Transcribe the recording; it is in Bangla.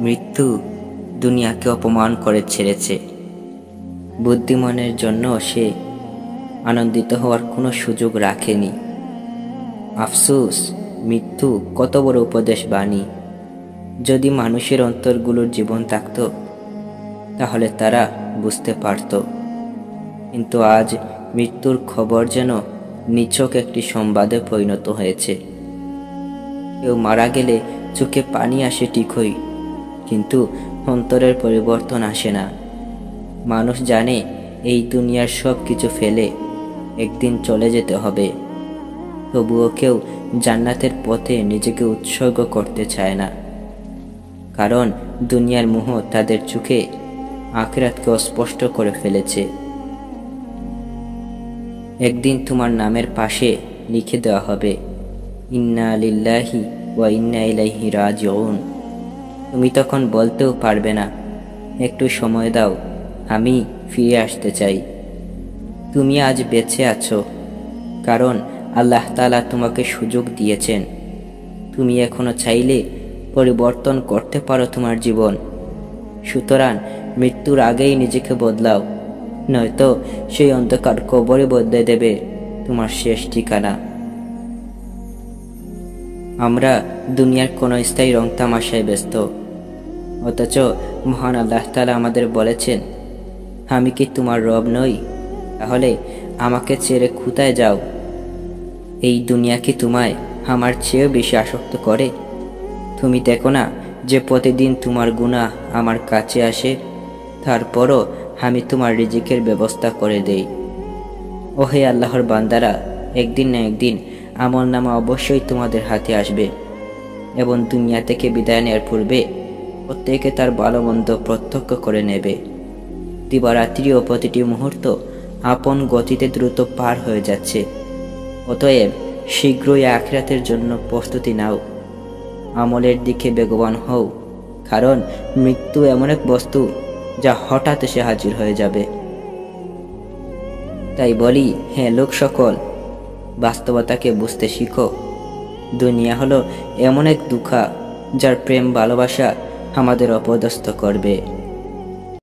মৃত্যু দুনিয়াকে অপমান করে ছেড়েছে। বুদ্ধিমানের জন্য সে আনন্দিত হওয়ার কোনো সুযোগ রাখেনি। আফসোস, মৃত্যু কত বড় উপদেশ বাণী। যদি মানুষের অন্তরগুলোর জীবন থাকত তাহলে তারা বুঝতে পারত। কিন্তু আজ মৃত্যুর খবর যেন নিছক একটি সংবাদে পরিণত হয়েছে। কেউ মারা গেলে চোখে পানি আসে ঠিকই, কিন্তু অন্তরের পরিবর্তন আসে না। মানুষ জানে এই দুনিয়ার সব কিছু ফেলে একদিন চলে যেতে হবে, তবুও কেউ জান্নাতের পথে নিজেকে উৎসর্গ করতে চায় না। কারণ দুনিয়ার মোহ তাদের চোখে আখিরাতকে অস্পষ্ট করে ফেলেছে। একদিন তোমার নামের পাশে লিখে দেওয়া হবে, ইন্না লিল্লাহি ওয়া ইন্না ইলাইহি রাজিউন। তুমি তখন বলতেও পারবে না, একটু সময় দাও, আমি ফিরে আসতে চাই। তুমি আজ বেঁচে আছো কারণ আল্লাহ তাআলা তোমাকে সুযোগ দিয়েছেন। তুমি এখনো চাইলে পরিবর্তন করতে পারো তোমার জীবন। সুতরাং মৃত্যুর আগেই নিজেকে বদলাও, নয়তো সেই অন্ধকার কবরে বদলে দেবে তোমার শেষ ঠিকানা। আমরা দুনিয়ার কোনো স্থায়ী রং তামাশায় ব্যস্ত, অথচ মহান আল্লাহ তাআলা আমাদের বলেছেন, আমি কি তোমার রব নই? তাহলে আমাকে ছেড়ে কোথায় যাও? এই দুনিয়া কি তোমায় আমার চেয়েও বেশি আসক্ত করে? তুমি দেখো না যে প্রতিদিন তোমার গুনাহ আমার কাছে আসে, তারপরও আমি তোমার রিজিকের ব্যবস্থা করে দেই। ওহে আল্লাহর বান্দারা, একদিন না একদিন আমলনামা অবশ্যই তোমাদের হাতে আসবে, এবং দুনিয়া থেকে বিদায় নেওয়ার পূর্বে প্রত্যেকে তার ভালো মন্দ প্রত্যক্ষ করে নেবে। দিবারাত্রি ও প্রতিটি মুহূর্ত আপন গতিতে দ্রুত পার হয়ে যাচ্ছে। অতএব শীঘ্রই আখিরাতের জন্য প্রস্তুতি নাও, আমলের দিকে বেগবান হও, কারণ মৃত্যু এমন এক বস্তু যা হঠাৎ এসে হাজির হয়ে যাবে। তাই বলি, হ্যাঁ লোক সকল, বাস্তবতাকে বুঝতে শিখো। দুনিয়া হলো এমন এক দুঃখা যার প্রেম ভালোবাসা আমাদের অপদস্থ করবে।